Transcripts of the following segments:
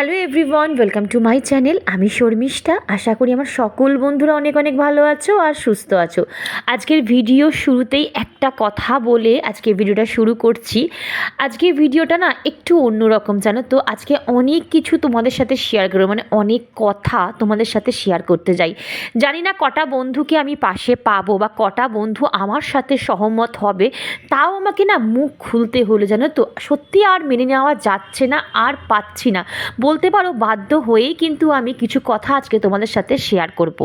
Hello everyone, welcome to my channel. আমি শর্মিষ্ঠা। আশা করি আমার সকল বন্ধুরা অনেক অনেক ভালো আছো আর সুস্থ আছো। আজকের ভিডিও শুরুতেই একটা কথা বলে আজকে ভিডিওটা শুরু করছি। আজকের ভিডিওটা না একটু অন্যরকম, জানো তো। আজকে অনেক কিছু তোমাদের সাথে শেয়ার করবো, মানে অনেক কথা তোমাদের সাথে শেয়ার করতে যাই। জানি না কটা বন্ধুকে আমি পাশে পাবো বা কটা বন্ধু আমার সাথে সহমত হবে, তাও আমাকে না মুখ খুলতে হলো, জানো তো। সত্যি আর মেনে নেওয়া যাচ্ছে না, আর পাচ্ছি না, বলতে পারো বাধ্য হয়েই কিন্তু আমি কিছু কথা আজকে তোমাদের সাথে শেয়ার করব।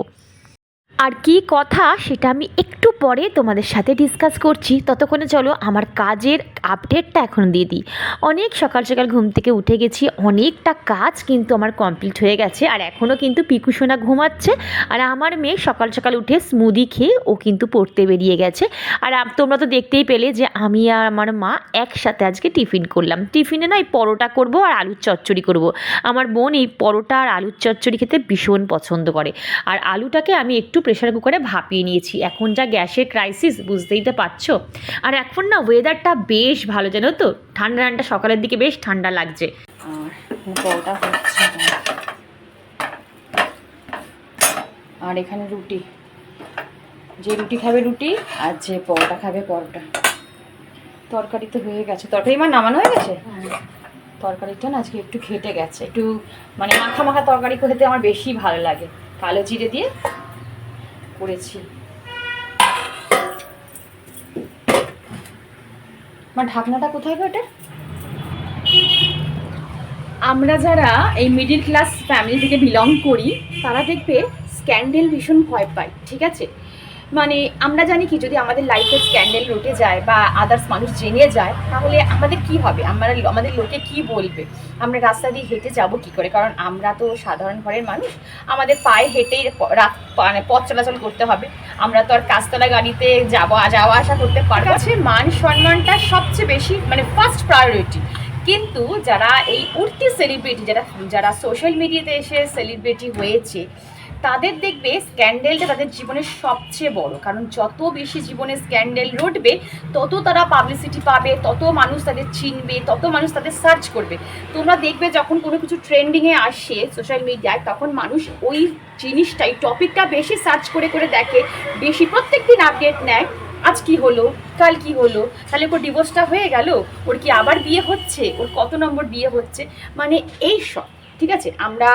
আর কি কথা সেটা আমি একটু পরে তোমাদের সাথে ডিসকাস করছি। ততক্ষণে চলো আমার কাজের আপডেটটা এখন দিয়ে দিই। অনেক সকাল সকাল ঘুম থেকে উঠে গেছি, অনেকটা কাজ কিন্তু আমার কমপ্লিট হয়ে গেছে। আর এখনও কিন্তু পিকুসোনা ঘুমাচ্ছে, আর আমার মেয়ে সকাল সকাল উঠে স্মুদি খেয়ে ও কিন্তু পড়তে বেরিয়ে গেছে। আর তোমরা তো দেখতেই পেলে যে আমি আর আমার মা একসাথে আজকে টিফিন করলাম। টিফিনে না এই পরোটা করব আর আলুর চচ্চড়ি করব। আমার বোন এই পরোটা আর আলুর চচ্চড়ি খেতে ভীষণ পছন্দ করে। আর আলুটাকে আমি একটু প্রেশার কুকারে ভাপিয়ে নিয়েছি। এখন যা গ্যাসের ক্রাইসিস, বুঝতেই তো পারছো। আর এখন না ওয়েদারটা বেশ ভালো, জানো তো। ঠান্ডা ঠান্ডা, সকালের দিকে বেশ ঠান্ডা লাগছে। আর পরোটা হচ্ছে, আর এখানে রুটি। যে রুটি খাবে রুটি, আর যে পরোটা খাবে পরোটা। তরকারি তো হয়ে গেছে, তরকারি আমার নামানো হয়ে গেছে। তরকারিটা না আজকে একটু ঘেটে গেছে, একটু মানে মাখা মাখা তরকারি খেতে আমার বেশি ভালো লাগে। কালো জিরে দিয়ে করেছি। আমার ঢাকনাটা কোথায় গো এটা? আমরা যারা এই মিডিল ক্লাস ফ্যামিলি থেকে বিলং করি, তারা দেখবে স্ক্যান্ডেল ভীষণ ভয় পাই, ঠিক আছে। মানে আমরা জানি কি, যদি আমাদের লাইফে স্ক্যান্ডেল রটে যায় বা আদার্স মানুষ জেনে যায়, তাহলে আমাদের কি হবে, আমাদের লোকে কি বলবে, আমরা রাস্তা দিয়ে হেঁটে যাব কি করে? কারণ আমরা তো সাধারণ ঘরের মানুষ, আমাদের পায়ে হেঁটেই মানে পথ চলাচল করতে হবে। আমরা তো আর কাজতলা গাড়িতে যাওয়া আসা করতে পারবো। আছে মান সম্মানটা সবচেয়ে বেশি, মানে ফার্স্ট প্রায়োরিটি। কিন্তু যারা এই উঠতি সেলিব্রিটি, যারা সোশ্যাল মিডিয়াতে এসে সেলিব্রিটি হয়েছে, তাদের দেখবে স্ক্যান্ডেলটা তাদের জীবনের সবচেয়ে বড়। কারণ যত বেশি জীবনে স্ক্যান্ডেল রটবে, তত তারা পাবলিসিটি পাবে, তত মানুষ তাদের চিনবে, তত মানুষ তাদের সার্চ করবে। তোমরা দেখবে যখন কোনো কিছু ট্রেন্ডিংয়ে আসে সোশ্যাল মিডিয়ায়, তখন মানুষ ওই জিনিসটাই, টপিকটা বেশি সার্চ করে করে দেখে, বেশি প্রত্যেকদিন আপডেট নেয়। আজ কি হলো, কাল কি হলো, তাহলে ওর ডিভোর্সটা হয়ে গেল, ওর কি আবার বিয়ে হচ্ছে, ওর কত নম্বর বিয়ে হচ্ছে, মানে এই সব। ঠিক আছে, আমরা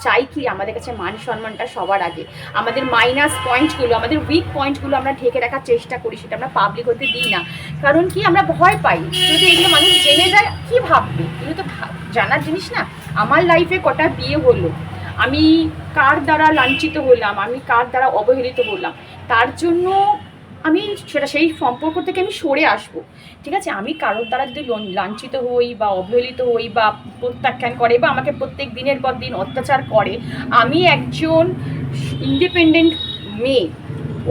চাই কি আমাদের কাছে মান সম্মানটা সবার আগে। আমাদের মাইনাস পয়েন্টগুলো, আমাদের উইক পয়েন্টগুলো আমরা ঢেকে রাখার চেষ্টা করি, সেটা আমরা পাবলিক হতে দিই না। কারণ কি, আমরা ভয় পাই যদি এগুলো মানুষ জেনে যায় কি ভাববে। এগুলো তো জানার জিনিস না। আমার লাইফে কটা বিয়ে হলো, আমি কার দ্বারা লাঞ্ছিত হলাম, আমি কার দ্বারা অবহেলিত হলাম, তার জন্য আমি সেই সম্পর্ক থেকে আমি সরে আসবো। ঠিক আছে, আমি কারোর দ্বারা যদি লাঞ্ছিত হই বা অবহেলিত হই বা প্রত্যাখ্যান করে বা আমাকে প্রত্যেক দিনের পর দিন অত্যাচার করে, আমি একজন ইন্ডিপেন্ডেন্ট মেয়ে,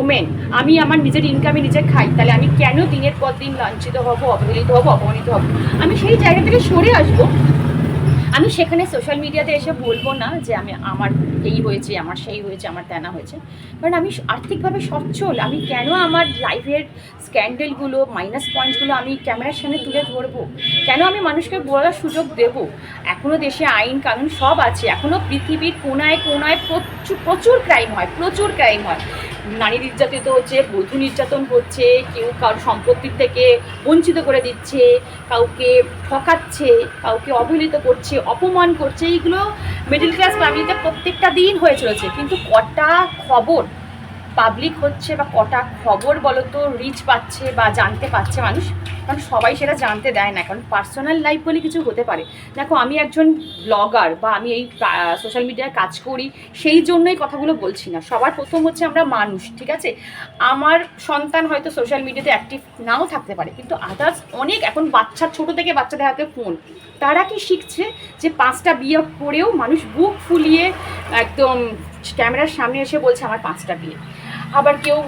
ওমেন, আমি আমার নিজের ইনকামে নিজে খাই, তাহলে আমি কেন দিনের পর দিন লাঞ্ছিত হব, অবহেলিত হব, অপমানিত হব? আমি সেই জায়গা থেকে সরে আসবো। আমি সেখানে সোশ্যাল মিডিয়াতে এসে বলবো না যে আমার এই হয়েছে, আমার সেই হয়েছে, আমার তেনা হয়েছে। কারণ আমি আর্থিকভাবে সচ্ছল। আমি কেন আমার লাইফের স্ক্যান্ডেলগুলো, মাইনাস পয়েন্টসগুলো আমি ক্যামেরার সামনে তুলে ধরবো? কেন আমি মানুষকে বলার সুযোগ দেব? এখনও দেশে আইন কানুন সব আছে, এখনও পৃথিবীর কোনায় কোনায় প্রচুর ক্রাইম হয়, প্রচুর ক্রাইম হয়। নারী নির্যাতিত হচ্ছে, বধূ নির্যাতন হচ্ছে, কেউ কারোর সম্পত্তির থেকে বঞ্চিত করে দিচ্ছে, কাউকে ঠকাচ্ছে, কাউকে অবহেলিত করছে, অপমান করছে। এইগুলো মিডল ক্লাস ফ্যামিলিতে প্রত্যেকটা দিন হয়ে চলেছে। কিন্তু কটা খবর পাবলিক হচ্ছে বা কটা খবর বলো তো রিচ পাচ্ছে বা জানতে পারছে মানুষ? কারণ সবাই সেটা জানতে দেয় না, কারণ পার্সোনাল লাইফ বলে কিছু হতে পারে। দেখো, আমি একজন ব্লগার বা আমি এই সোশ্যাল মিডিয়ায় কাজ করি, সেই জন্যই কথাগুলো বলছি না। সবার প্রথম হচ্ছে আমরা মানুষ, ঠিক আছে। আমার সন্তান হয়তো সোশ্যাল মিডিয়াতে অ্যাক্টিভ নাও থাকতে পারে, কিন্তু আদার্স অনেক, এখন ছোট থেকে বাচ্চাদের হাতে ফোন, তারা কি শিখছে যে 5টা বিয়ে করেও মানুষ বুক ফুলিয়ে একদম ক্যামেরার সামনে এসে বলছে আমার 5টা বিয়ে। আবার কেউ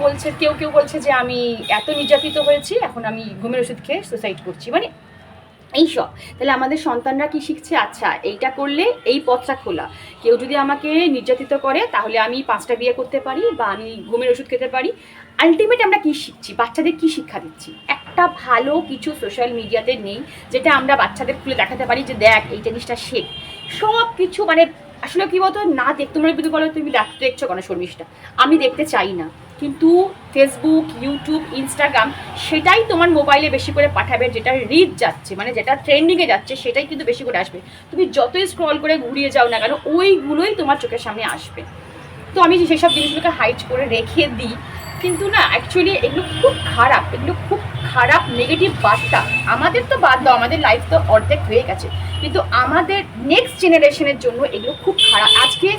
বলছে যে আমি এত নির্যাতিত হয়েছি, এখন আমি ঘুমের ওষুধ খেয়ে সুসাইড করছি, মানে এইসব। তাহলে আমাদের সন্তানরা কি শিখছে? আচ্ছা, এইটা করলে এই পথটা খোলা। কেউ যদি আমাকে নির্যাতিত করে, তাহলে আমি 5টা বিয়ে করতে পারি বা আমি ঘুমের ওষুধ খেতে পারি। আলটিমেট আমরা কি শিখছি? বাচ্চাদের কি শিক্ষা দিচ্ছি? একটা ভালো কিছু সোশ্যাল মিডিয়াতে নেই যেটা আমরা বাচ্চাদের খুলে দেখাতে পারি যে দেখ এই জিনিসটা শেখ। সব কিছু মানে আসলে কী বলতো, না দেখতে মনে যদি বলো তুমি দেখছো কেন শর্মিষ্ঠা, আমি দেখতে চাই না, কিন্তু ফেসবুক, ইউটিউব, ইনস্টাগ্রাম সেটাই তোমার মোবাইলে বেশি করে পাঠাবে, যেটা রিচ যাচ্ছে মানে যেটা ট্রেন্ডিংয়ে যাচ্ছে সেটাই কিন্তু বেশি করে আসবে। তুমি যতই স্ক্রল করে ঘুরিয়ে যাও না কেন ওইগুলোই তোমার চোখের সামনে আসবে। তো আমি সেসব জিনিসগুলোকে হাইড করে রেখে দিই, কিন্তু না অ্যাকচুয়ালি এগুলো খুব খারাপ, এগুলো খুব খারাপ নেগেটিভ বার্তা। আমাদের তো বাদ দাও, আমাদের লাইফ তো অর্ধেক হয়ে গেছে, কিন্তু আমাদের নেক্সট জেনারেশনের জন্য এগুলো খুব খারাপ। আজকে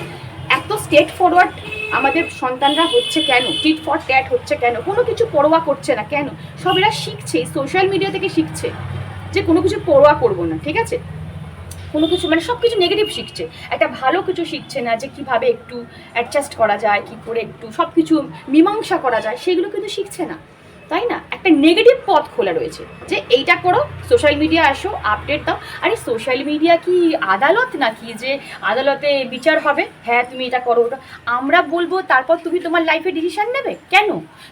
এত স্টেট ফরওয়ার্ড আমাদের সন্তানরা হচ্ছে কেন, টিট ফর ট্যাট হচ্ছে কেন, কোনো কিছু পরোয়া করছে না কেন? সব এরা শিখছে, সোশ্যাল মিডিয়া থেকে শিখছে যে কোনো কিছু পরোয়া করবো না, ঠিক আছে? কোনো কিছু মানে সব কিছু নেগেটিভ শিখছে, একটা ভালো কিছু শিখছে না, যে কিভাবে একটু অ্যাডজাস্ট করা যায়, কি করে একটু সব কিছু মীমাংসা করা যায়, সেগুলো কিন্তু শিখছে না, তাই না? একটা নেগেটিভ পথ খোলা রয়েছে যে এইটা করো, সোশ্যাল মিডিয়া আসো, আপডেট দাও। আরে সোশ্যাল মিডিয়া কি আদালত নাকি যে আদালতে বিচার হবে? হ্যাঁ তুমি এটা করো ওটা আমরা বলবো, তারপর তুমি তোমার লাইফে ডিসিশন নেবে কেন?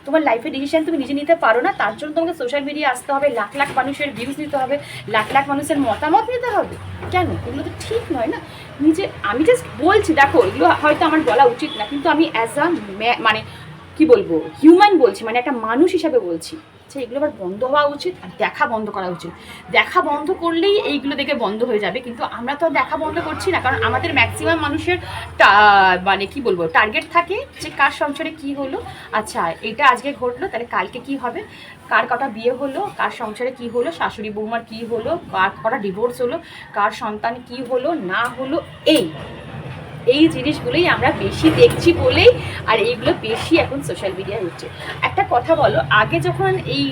তোমার লাইফে ডিসিশন তুমি নিজে নিতে পারো না, তার জন্য তোমাকে সোশ্যাল মিডিয়া আসতে হবে, লাখ লাখ মানুষের ভিউজ নিতে হবে, লাখ লাখ মানুষের মতামত নিতে হবে কেন? এগুলো তো ঠিক নয় না। নিজে আমি জাস্ট বলছি, দেখো এগুলো হয়তো আমার বলা উচিত না, কিন্তু আমি অ্যাজ আ মানে কি বলবো হিউম্যান বলছি, মানে একটা মানুষ হিসাবে বলছি যে এগুলো আবার বন্ধ হওয়া উচিত, আর দেখা বন্ধ করা উচিত। দেখা বন্ধ করলেই এইগুলো দেখে বন্ধ হয়ে যাবে, কিন্তু আমরা তো দেখা বন্ধ করছি না, কারণ আমাদের ম্যাক্সিমাম মানুষের মানে কি বলবো টার্গেট থাকে যে কার সংসারে কি হলো, আচ্ছা এটা আজকে ঘটলো তাহলে কালকে কি হবে, কার কটা বিয়ে হলো, কার সংসারে কি হলো, শাশুড়ি বৌমার কি হলো, কার কটা ডিভোর্স হলো, কার সন্তান কি হলো না হলো, এই জিনিসগুলোই আমরা বেশি দেখছি বলেই আর এইগুলো বেশি এখন সোশ্যাল মিডিয়ায় হচ্ছে। একটা কথা বলো, আগে যখন এই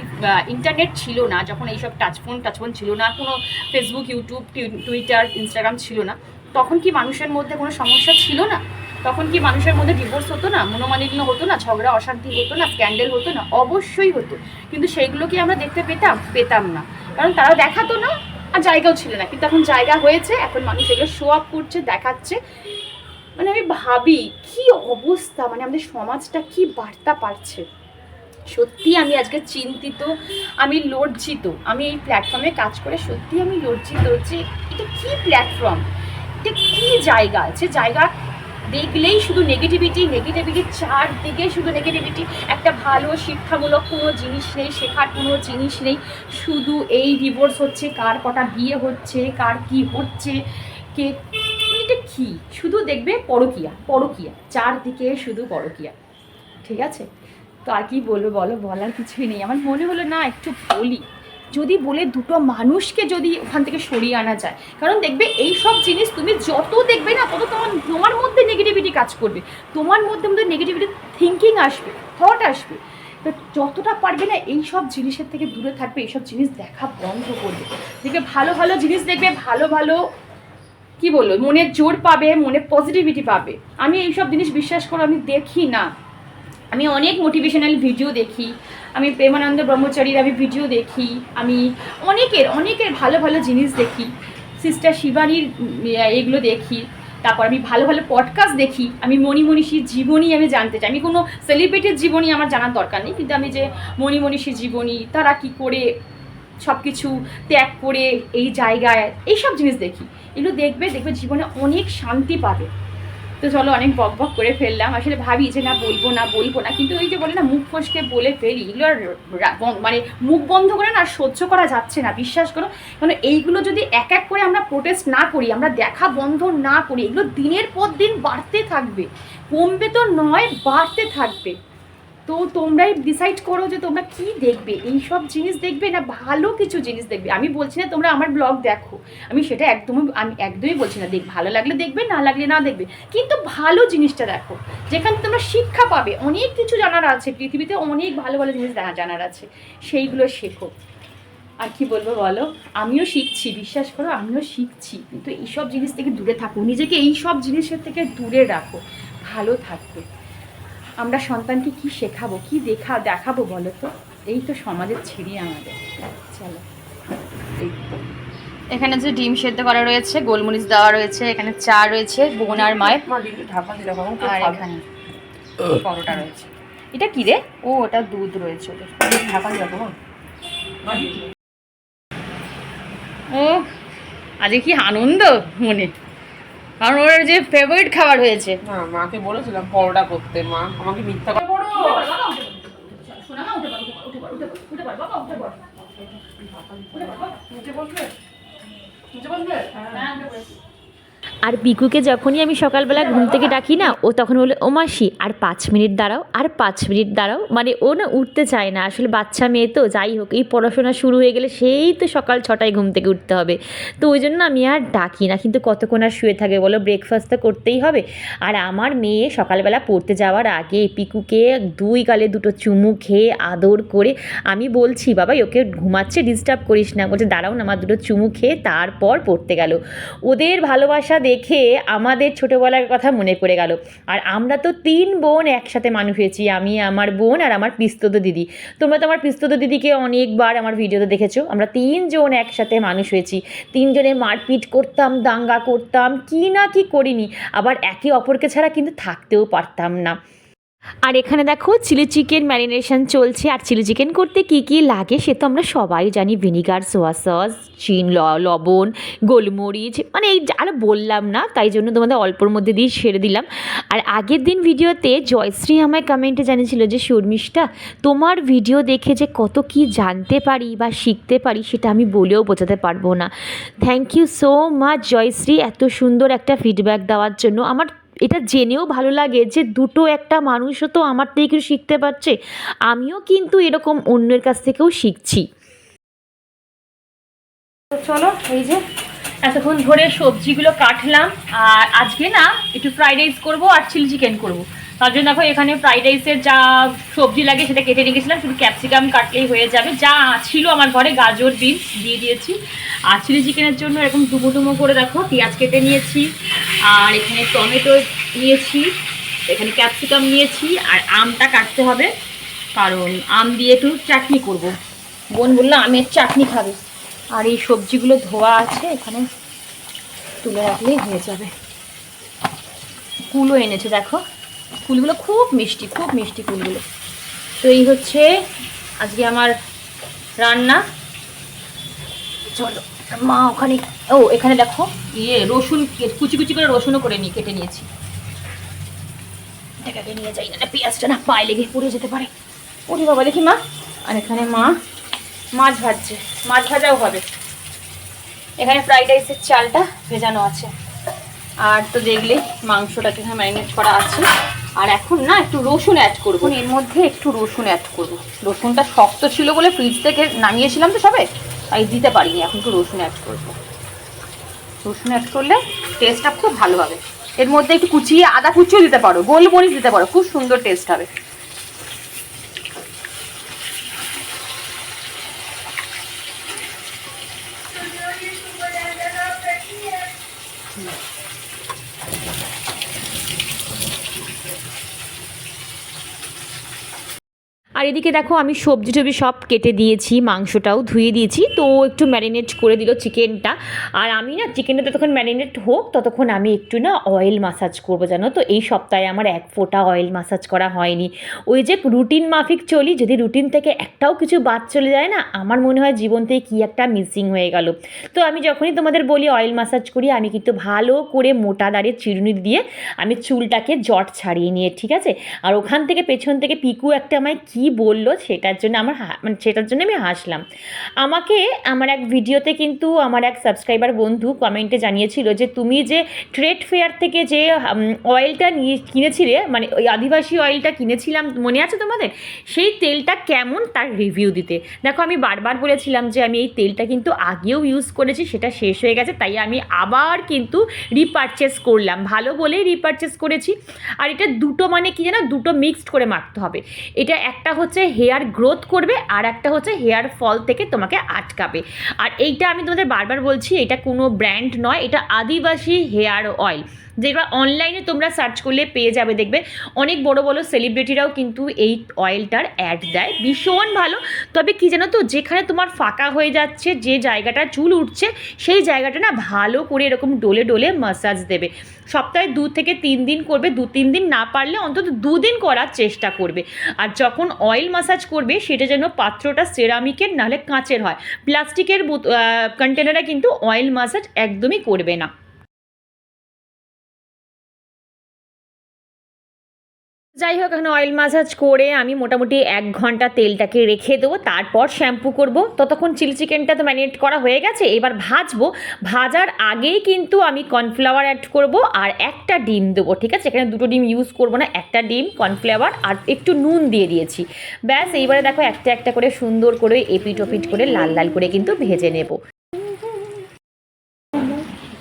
ইন্টারনেট ছিল না, যখন এইসব টাচফোন ছিল না, কোনো ফেসবুক, ইউটিউব, টুইটার, ইনস্টাগ্রাম ছিল না, তখন কি মানুষের মধ্যে কোনো সমস্যা ছিল না? তখন কি মানুষের মধ্যে ডিভোর্স হতো না, মনোমালিন্য হতো না, ঝগড়া অশান্তি হতো না, স্ক্যান্ডেল হতো না? অবশ্যই হতো, কিন্তু সেইগুলো কি আমরা দেখতে পেতাম না, কারণ তারা দেখাতো না আর জায়গাও ছিল না। কিন্তু এখন জায়গা হয়েছে, এখন মানুষ এগুলো শো আপ করছে, দেখাচ্ছে। মানে আমি ভাবি কি অবস্থা, মানে আমাদের সমাজটা কি বার্তা পাচ্ছে। সত্যি আমি আজকে চিন্তিত, আমি লজ্জিত, আমি এই প্ল্যাটফর্মে কাজ করে সত্যি আমি লজ্জিত যে এটা কি প্ল্যাটফর্ম, এটা কি জায়গা আছে, জায়গা দেখলেই শুধু নেগেটিভিটি, চারদিকে শুধু নেগেটিভিটি, একটা ভালো শিক্ষামূলক কোনো জিনিস নেই, শেখার কোনো জিনিস নেই, শুধু এই ডিভোর্স হচ্ছে, কার কটা বিয়ে হচ্ছে, কার কি হচ্ছে, কে এটা কি, শুধু দেখবে পরকীয়া, চারদিকে শুধু পরকীয়া, ঠিক আছে? তো আর কি বলবো বলো, বলার কিছুই নেই। আমার মনে হলো না একটু বলি, যদি বলে দুটো মানুষকে যদি ওখান থেকে সরিয়ে আনা যায়, কারণ দেখবে এই সব জিনিস তুমি যত দেখবে না তত তোমার মধ্যে নেগেটিভিটি কাজ করবে, তোমার মধ্যে নেগেটিভিটি থিঙ্কিং আসবে, থট আসবে। তো যতটা পারবে না এই সব জিনিসের থেকে দূরে থাকবে, এইসব জিনিস দেখা বন্ধ করবে, দেখবে ভালো ভালো জিনিস দেখবে, ভালো ভালো কি বললো মনের জোর পাবে, মনে পজিটিভিটি পাবে। আমি এইসব জিনিস বিশ্বাস করো আমি দেখি না, আমি অনেক মোটিভেশনাল ভিডিও দেখি, আমি প্রেমানন্দ ব্রহ্মচারীর আমি ভিডিও দেখি, আমি অনেকের ভালো ভালো জিনিস দেখি, সিস্টার শিবানীর এগুলো দেখি, তারপর আমি ভালো ভালো পডকাস্ট দেখি, আমি মণিমণিষীর জীবনী আমি জানতে চাই। আমি কোনো সেলিব্রিটির জীবনী আমার জানার দরকার নেই, কিন্তু আমি যে মণিমণিষীর জীবনী, তারা কি করে সব কিছু ত্যাগ করে এই জায়গায়, এইসব জিনিস দেখি, এগুলো দেখবে জীবনে অনেক শান্তি পাবে। তো চলো অনেক বক বক করে ফেললাম, আসলে ভাবি যে না বলবো না, কিন্তু ওই যে বলে না মুখ ফসকে বলে ফেলি, এগুলো আর মানে মুখ বন্ধ করে না সহ্য করা যাচ্ছে না, বিশ্বাস করো। কারণ এইগুলো যদি এক এক করে আমরা প্রোটেস্ট না করি, আমরা দেখা বন্ধ না করি, এগুলো দিনের পর দিন বাড়তে থাকবে, কমবে তো নয়, বাড়তে থাকবে। তো তোমরাই ডিসাইড করো যে তোমরা কি দেখবে, এই সব জিনিস দেখবে না ভালো কিছু জিনিস দেখবে। আমি বলছি না তোমরা আমার ব্লগ দেখো, আমি একদমই বলছি না, ভালো লাগলে দেখবে, না লাগলে না দেখবে, কিন্তু ভালো জিনিসটা দেখো, যেখানে তোমরা শিক্ষা পাবে, অনেক কিছু জানার আছে পৃথিবীতে, অনেক ভালো ভালো জিনিস জানার আছে, সেইগুলো শেখো। আর কি বলবো বলো, আমিও শিখছি, বিশ্বাস করো আমিও শিখছি, কিন্তু এইসব জিনিস থেকে দূরে থাকো, নিজেকে এই সব জিনিসের থেকে দূরে রাখো, ভালো থাকবে। আমরা সন্তানকে কি শেখাবো, কি দেখাবো বলো তো? এই তো সমাজের ছিঁড়ি আমাদের। চলো, এখানে যে ডিম সেদ্ধ করা রয়েছে, গোলমরিচ দেওয়া রয়েছে, এখানে চা রয়েছে বোন আর মায়ের, আর এখানে পরোটা রয়েছে। এটা কি রে? ও ওটা দুধ রয়েছে ওদের। ও আজকে কি আনন্দ মনে, কারণ ওর যে ফেভারিট খাবার হয়েছে। না, মাকে বলেছিলাম পরোটা করতে, মা আমাকে মিথ্যা কথা। আর পিকুকে যখনই আমি সকালবেলা ঘুম থেকে ডাকি না, ও তখন বলে ও মাসি আর 5 মিনিট দাঁড়াও, আর 5 মিনিট দাঁড়াও। মানে ও না উঠতে চায় না, আসলে বাচ্চা মেয়ে তো, যাই হোক এই পড়াশোনা শুরু হয়ে গেলে সেই তো সকাল 6টায় ঘুম থেকে উঠতে হবে, তো ওই জন্য আমি আর ডাকি না। কিন্তু কতক্ষণ আর শুয়ে থাকে বলো, ব্রেকফাস্ট তো করতেই হবে। আর আমার মেয়ে সকালবেলা পড়তে যাওয়ার আগে পিকুকে 2 গালে 2টো চুমু খেয়ে আদর করে আমি বলছি বাবা ওকে ঘুমাচ্ছে, ডিস্টার্ব করিস না, বলছে দাঁড়াও না আমার 2টো চুমু খেয়ে তারপর পড়তে গেল। ওদের ভালোবাসা দেখে আমাদের ছোটোবেলার কথা মনে পড়ে গেল। আর আমরা তো 3 বোন একসাথে মানুষ হয়েছি, আমি, আমার বোন আর আমার পিস্তত দিদি। তোমরা তো আমার পিস্তত দিদিকে অনেকবার আমার ভিডিওতে দেখেছো। আমরা 3 জন একসাথে মানুষ হয়েছি, 3 জনে মারপিট করতাম, দাঙ্গা করতাম, কি না কি করিনি, আবার একে অপরকে ছাড়া কিন্তু থাকতেও পারতাম না। আর এখানে দেখো চিলি চিকেন ম্যারিনেশন চলছে। আর চিলি চিকেন করতে কি কি লাগে সে তো আমরা সবাই জানি, ভিনিগার, সোয়া সস, লবণ, গোলমরিচ, মানে এই আর বললাম না, তাই জন্য তোমাদের অল্পর মধ্যে দিয়ে ছেড়ে দিলাম। আর আগের দিন ভিডিওতে জয়শ্রী আমায় কমেন্টে জানিয়েছিল যে শর্মিষ্ঠা তোমার ভিডিও দেখে যে কত কি জানতে পারি বা শিখতে পারি সেটা আমি বলেও বোঝাতে পারবো না। Thank you so much Jayashree, এত সুন্দর একটা ফিডব্যাক দেওয়ার জন্য। আমার এটা জেনেও ভালো লাগে যে দুটো একটা মানুষও তো আমার থেকে কিছু শিখতে পারছে, আমিও কিন্তু এরকম অন্যের কাছ থেকেও শিখছি। তো চলো, এই যে এতক্ষণ ধরে সবজিগুলো কাটলাম। আর আজকে না একটু ফ্রাইড রাইস করবো আর চিলি চিকেন করবো, তার জন্য দেখো এখানে ফ্রাইড রাইসের যা সবজি লাগে সেটা কেটে রেখেছিলাম, শুধু ক্যাপসিকাম কাটলেই হয়ে যাবে। যা ছিল আমার ঘরে গাজর, বিনস দিয়ে দিয়েছি। আর চিলি চিকেনের জন্য এরকম ডুবো ডুবো করে দেখো পেঁয়াজ কেটে নিয়েছি, আর এখানে টমেটো নিয়েছি, এখানে ক্যাপসিকাম নিয়েছি, আর আমটা কাটতে হবে কারণ আম দিয়ে একটু চাটনি করব। বোন বললো আমের চাটনি খাবে। আর এই সবজিগুলো ধোয়া আছে, এখানে তুলে রাখলেই হয়ে যাবে। কুলও এনেছে দেখো, কুলগুলো খুব মিষ্টি, খুব মিষ্টি কুলগুলো। তো এই হচ্ছে আজকে আমার রান্না। চলো মা ওখানে, ও এখানে দেখো রসুন কুচি কুচি করে রসুনও করে কেটে নিয়েছি। এটাকে নিয়ে যাই না, পেঁয়াজটা না পায়ে লেগে পড়ে যেতে পারে। ওরে বাবা, দেখি মা। আর এখানে মা মাছ ভাজছে, মাছ ভাজাও হবে। এখানে ফ্রাইড রাইসের চালটা ভেজানো আছে। আর তো দেখলে মাংসটাকে এখানে ম্যারিনেট করা আছে। আর এখন না একটু রসুন অ্যাড করবো, এর মধ্যে একটু রসুন অ্যাড করবো। রসুনটা শক্ত ছিল বলে ফ্রিজ থেকে নামিয়েছিলাম তো সবে, তাই দিতে পারিনি। এখন একটু রসুন অ্যাড করবো। রসুন অ্যাড করলে টেস্টটা খুব ভালো হবে। এর মধ্যে একটু কুচিয়ে আদা কুচিও দিতে পারো, গোলমরিচ দিতে পারো, খুব সুন্দর টেস্ট হবে। আর এদিকে দেখো আমি সবজি টবজি সব কেটে দিয়েছি, মাংসটাও ধুয়ে দিয়েছি, তো একটু ম্যারিনেট করে দিল চিকেনটা। আর আমি না চিকেনটা ততক্ষণ ম্যারিনেট হোক ততক্ষণ আমি একটু না অয়েল মাসাজ করবো, জানো তো এই সপ্তাহে আমার 1 ফোঁটা অয়েল মাসাজ করা হয়নি। ওই যে রুটিন মাফিক চলি, যদি রুটিন থেকে একটাও কিছু বাদ চলে যায় না, আমার মনে হয় জীবন থেকে কী একটা মিসিং হয়ে গেল। তো আমি যখনই তোমাদের বলি অয়েল মাসাজ করি, আমি কিন্তু ভালো করে মোটা দাঁড়িয়ে চিরুনি দিয়ে আমি চুলটাকে জট ছাড়িয়ে নিয়ে, ঠিক আছে। আর ওখান থেকে পেছন থেকে পিকু একটা আমায় কী বললো সেটার জন্য আমার মানে সেটার জন্য আমি হাসলাম। আমাকে আমার এক ভিডিওতে কিন্তু আমার এক সাবস্ক্রাইবার বন্ধু কমেন্টে জানিয়েছিল যে তুমি যে ট্রেড ফেয়ার থেকে যে অয়েলটা কিনেছিলে, মানে ওই আদিবাসী অয়েলটা কিনেছিলাম, মনে আছে তোমাদের? সেই তেলটা কেমন তার রিভিউ দিতে। দেখো আমি বারবার বলেছিলাম যে আমি এই তেলটা কিন্তু আগেও ইউজ করেছি, সেটা শেষ হয়ে গেছে, তাই আমি আবার কিন্তু রিপারচেস করলাম, ভালো বলেই রিপারচেস করেছি। আর এটা দুটো মানে কি জানো, দুটো মিক্সড করে মাখতে হবে। এটা একটা হচ্ছে হেয়ার গ্রোথ করবে, আর একটা হচ্ছে হেয়ার ফল থেকে তোমাকে আটকাবে। আর এইটা আমি তোমাদের বারবার বলছি, এটা কোনো ব্র্যান্ড নয়, এটা আদিবাসী হেয়ার অয়েল, যেটা অনলাইনে তোমরা সার্চ করলে পেয়ে যাবে। দেখবে অনেক বড় বড় সেলিব্রিটিরাও কিন্তু এই অয়েলটার অ্যাড দেয়, ভীষণ ভালো। তবে কি জানো তো, যেখানে তোমার ফাঁকা হয়ে যাচ্ছে, যে জায়গাটা চুল উঠছে, সেই জায়গাটা না ভালো করে এরকম ডোলে ডোলে মাসাজ দেবে। সপ্তাহে 2 থেকে 3 দিন করবে, 2-3 দিন না পারলে অন্তত 2 দিন করার চেষ্টা করবে। আর যখন অয়েল মাসাজ করবে সেটা যেন পাত্রটা সেরামিকের নাহলে কাঁচের হয়, প্লাস্টিকের কন্টেনারে কিন্তু অয়েল মাসাজ একদমই করবে না। যাই হোক, এখন অয়েল ম্যাসাজ করে আমি মোটামুটি 1 ঘন্টা তেলটাকে রেখে দেবো, তারপর শ্যাম্পু করব। ততক্ষণ চিলি চিকেনটা তো ম্যারিনেট করা হয়ে গেছে, এবার ভাজবো। ভাজার আগেই কিন্তু আমি কর্নফ্লাওয়ার অ্যাড করব আর একটা ডিম দেবো, ঠিক আছে? এখানে 2টো ডিম ইউজ করবো না, একটা ডিম, কর্নফ্লাওয়ার আর একটু নুন দিয়ে দিয়েছি। ব্যাস, এইবারে দেখো একটা একটা করে সুন্দর করে এপিট ওপিট করে লাল লাল করে কিন্তু ভেজে নেব।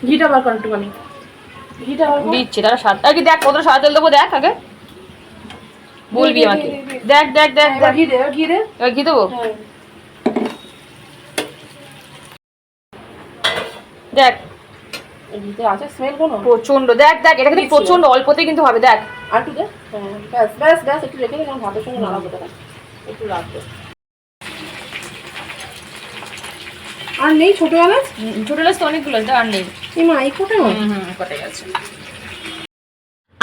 ঘিটা বার কর একটুখানি, ঘিটা বার কর। দিচ্ছি, তারা স্বাদ আর কি দেখ, কত সাদা তেল দেবো দেখ, আগে বলবি আমাকে। দেখ দেখ দেখ এবার ঘি দে, এবার ঘি দে। এবার ঘি দেবো, হ্যাঁ। দেখ ঘিতে আছে স্মেল কোনো? প্রচন্ড, দেখ দেখ, এটা কিন্তু প্রচন্ড অল্পতেই কিন্তু হবে, দেখ। আর একটু দে। হ্যাঁ, ব্যাস ব্যাস ব্যাস, একটু রেখে দিলাম, ভাতের সঙ্গে নাড়াবো তারা, একটু রাখবো। আর নেই ছোট এলাচ? ছোট এলাচ তো অনেকগুলো আছে, আর নেই। এই মা এই কোটা কটে গেছে।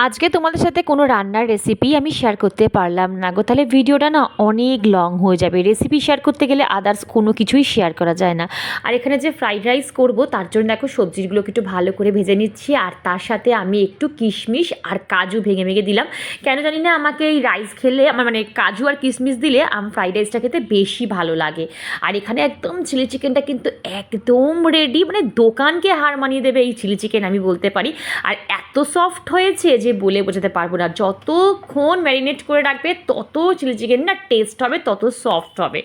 আজকে তোমাদের সাথে কোনো রান্নার রেসিপি আমি শেয়ার করতে পারলাম না গো, তাহলে ভিডিওটা না অনেক লং হয়ে যাবে। রেসিপি শেয়ার করতে গেলে আদার্স কোনো কিছুই শেয়ার করা যায় না। আর এখানে যে ফ্রাইড রাইস করব তার জন্য দেখো সবজিগুলোকে একটু ভালো করে ভেজে নিচ্ছি, আর তার সাথে আমি একটু কিশমিশ আর কাজু ভেঙে ভেঙে দিলাম। কেন জানি না, আমাকে এই রাইস খেলে আমার মানে কাজু আর কিশমিশ দিলে আমার ফ্রাইড রাইসটা খেতে বেশি ভালো লাগে। আর এখানে একদম চিলি চিকেনটা কিন্তু একদম রেডি, মানে দোকানকে হার মানিয়ে দেবে এই চিলি চিকেন আমি বলতে পারি। আর এত সফট হয়েছে যে বলে বোঝাতে পারবো না। যতক্ষণ ম্যারিনেট করে রাখবে তত চিলি চিকেন না টেস্ট হবে, তত সফট হবে।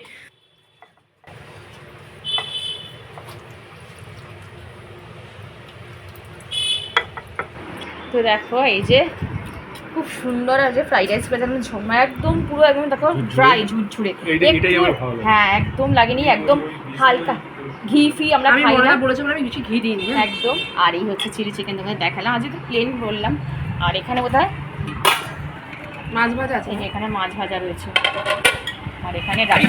তো দেখো এই যে খুব সুন্দর আছে ফ্রাইড রাইস পেয়ে যেমন ঝোমা, একদম পুরো একদম দেখো ড্রাই ঝুরঝুরে, হ্যাঁ একদম লাগেনি, একদম হালকা ঘি ফি আমরা আমি খাই না, মনে বলেছিলাম আমি বেশি ঘি দিইনি। একদম। আর এই হচ্ছে চিলি চিকেন, তোমাকে দেখালাম, আজকে তো প্লেন বললাম। আর এখানে কোথায় মাছ ভাজা আছে, এই যে এখানে মাছ ভাজা রয়েছে, আর এখানে ডাল।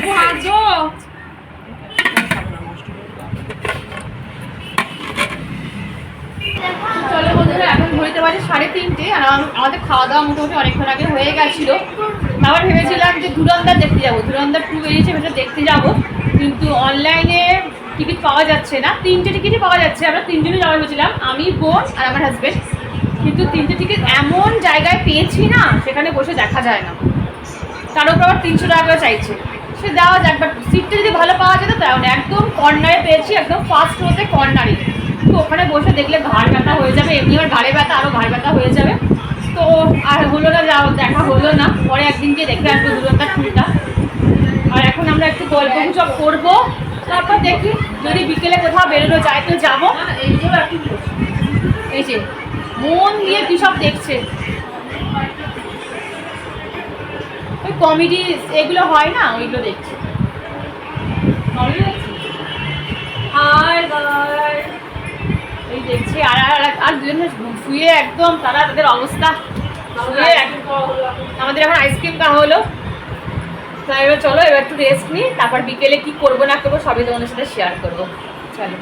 চলো বন্ধুরা, এখন ঘড়িতে বাজে 3:30, আর আমাদের খাওয়া দাওয়া মোটামুটি অনেকক্ষণ আগে হয়ে গেছিলো। আবার ভেবেছিলাম যে ধুরন্ধর দেখতে যাবো, ধুরন্ধর 2 বেরিয়েছে, সেটা দেখতে যাবো, কিন্তু অনলাইনে টিকিট পাওয়া যাচ্ছে না। 3টে টিকিটই পাওয়া যাচ্ছে, আমরা 3জনই যাওয়া হয়েছিলাম, আমি, বোন আর আমার হাজবেন্ড। কিন্তু 3টে টিকিট এমন জায়গায় পেয়েছি না, সেখানে বসে দেখা যায় না, তার উপর আবার 300 টাকা করে চাইছে। সে দেওয়া যাক, বাট সিটটা যদি ভালো পাওয়া যেত তাহলে। একদম কর্নারে পেয়েছি, একদম ফার্স্ট রোতে কর্নারে, তো ওখানে বসে দেখলে ঘাড় ব্যথা হয়ে যাবে, এমনি আমার ঘাড়ে ব্যথা, আরও ঘাড় ব্যথা হয়ে যাবে। তো আর হলো না, দেখা হলো না, পরে একদিন গিয়ে দেখে আসবো দুরন্তার টুলটা। আর এখন আমরা একটু গল্প গুজব করবো, তারপর দেখি যদি বিকেলে কোথাও বেরোনো যায় তো যাবো। এই যে মন দিয়ে কী সব দেখছে, ওই কমেডি এগুলো হয় না, ওইগুলো দেখছি। এই দেখছি, আর দুজন শুয়ে একদম তারা তাদের অবস্থা, আমাদের এখন আইসক্রিম খাওয়া হলো। তাই এবার চলো, এবার একটু রেস্ট নিই, তারপর বিকেলে কি করবো না করবো সবই তোমাদের সাথে শেয়ার করবো। চলো,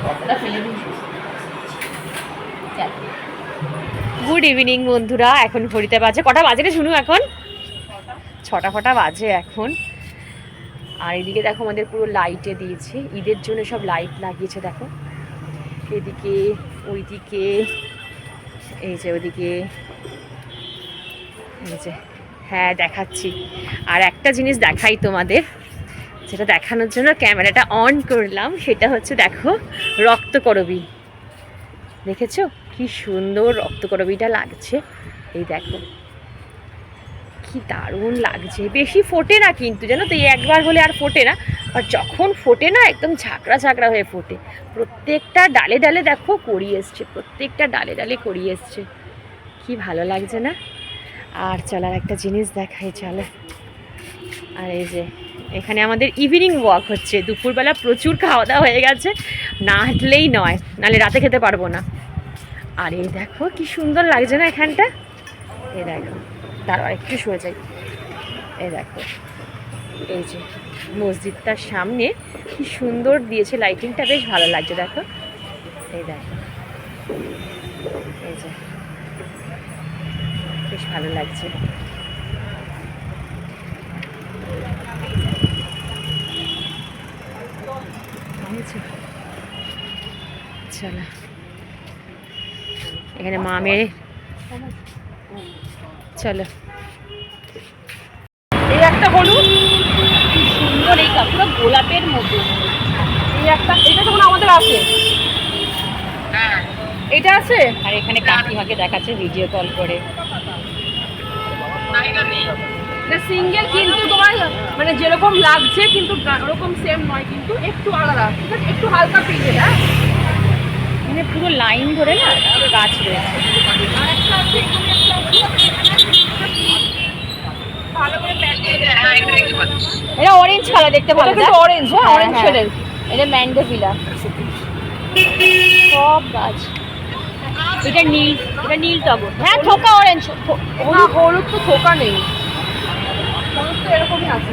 কতটা ফেলে দিই। গুড ইভিনিং বন্ধুরা, এখন ঘড়িতে বাজে কটা বাজে রে শুনু, এখন 6টা বাজে এখন। আর এদিকে দেখো আমাদের পুরো লাইটে দিয়েছে, ঈদের জন্য সব লাইট লাগিয়েছে দেখো, এদিকে ওইদিকে, এই যে ওইদিকে, এই যে, হ্যাঁ দেখাচ্ছি। আর একটা জিনিস দেখাই তোমাদের, যেটা দেখানোর জন্য ক্যামেরাটা অন করলাম, সেটা হচ্ছে দেখো রক্তকরবী, দেখেছো কি সুন্দর রক্তকরবীটা লাগছে, এই দেখো কি দারুণ লাগছে। বেশি ফোটে না কিন্তু, জানো তো, এই একবার হলে আর ফোটে না, আর যখন ফোটে না একদম ঝাঁকড়া ঝাঁকড়া হয়ে ফোটে। প্রত্যেকটা ডালে ডালে দেখো কড়ি এসছে, প্রত্যেকটা ডালে ডালে কড়ি এসছে, কি ভালো লাগছে না। আর চলার একটা জিনিস দেখাই, চলো। আর এই যে এখানে আমাদের ইভিনিং ওয়াক হচ্ছে, দুপুরবেলা প্রচুর খাওয়া দাওয়া হয়ে গেছে, না হাঁটলেই নয়, নাহলে রাতে খেতে পারবো না। আর এই দেখো কি সুন্দর লাগছে না এখানটা, এই দেখো, দাঁড়াও একটু সরে যাই, এই দেখো, এই যে মসজিদটার সামনে কি সুন্দর দিয়েছে লাইটিংটা, বেশ ভালো লাগছে দেখো, এই দেখো, এই যে বেশ ভালো লাগছে। চলো, এখানে মামের চলো। এই একটা হলুদ, সুন্দর এই পুরো গোলাপের মতো। এই একটা, এটা তখন আমাদের আছে, এটা আছে। আর এখানে কাকিমাকে দেখাচ্ছে ভিডিও কল করে। এটা সিঙ্গেল, কিন্তু তোমার মানে যেরকম লাগছে কিন্তু ওরকম সেম নয়, কিন্তু একটু আলাদা, ঠিক আছে, একটু হালকা পিঙ্ক। এটা মানে পুরো লাইন ধরে না গাছ রয়েছে। আর একটা আছে, এখানে একটা আছে। ভালো করে প্যাক করে দেয়। এটা অরেঞ্জ কালার, দেখতে ভালো। এটা কিন্তু অরেঞ্জ, হ্যাঁ অরেঞ্জ শেডের। এটা ম্যান্ডোভিলা সব গাছ। এটা নীল, এটা নীল টগর। হ্যাঁ থোকা অরেঞ্জ। না, হলুদ তো থোকা নেই, হলুদ তো এরকমই আছে।